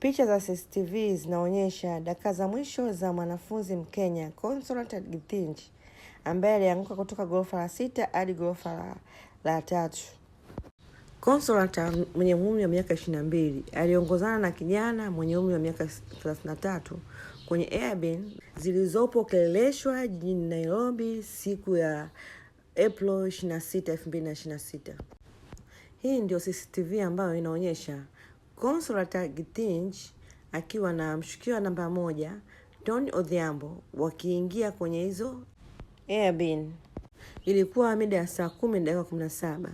Picha za CCTV zinaonyesha dakika za mwisho za mwanafunzi Mkenya Consolata Githinji ambaye alianguka kutoka ghorofa la 6 hadi ghorofa la 3. Consolata mwenye umri wa miaka 22 aliongozana na kijana mwenye umri wa miaka 33 kwenye Airbnb zilizopo Kileleshwa jijini Nairobi siku ya April 26, 2026. Hii ndio CCTV ambayo inaonyesha Consolata Githinji akiwa na mshukiwa namba 1 Tony Odhiambo wakiingia kwenye hizo Airbnb. Ilikuwa mida ya saa 10:17.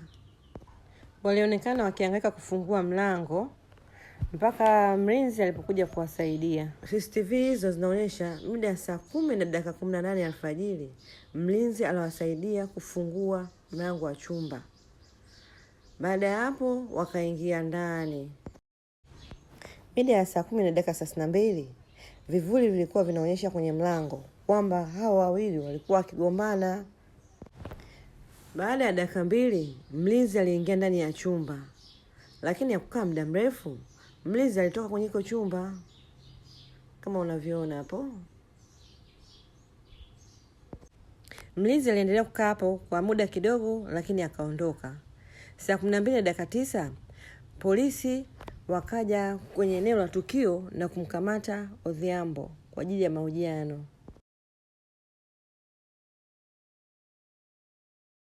Walionekana wakihangaika kufungua mlango mpaka mlinzi alipokuja kuwasaidia. CCTV hizo zinaonyesha mida ya saa 10:18 alfajiri mlinzi aliwasaidia kufungua mlango wa chumba. Baada ya hapo wakaingia ndani. Mida ya saa 10:32 vivuli vilikuwa vinaonyesha kwenye mlango kwamba hao wawili walikuwa wakigombana. Baada ya dakika 2 mlinzi aliingia ndani ya chumba, lakini hakukaa muda mrefu. Mlinzi alitoka kwenye chumba kama unavyoona hapo. Mlinzi aliendelea kukaa hapo kwa muda kidogo, lakini akaondoka. Saa 12:09 polisi wakaja kwenye eneo la tukio na kumkamata Odhiambo kwa ajili ya mahojiano.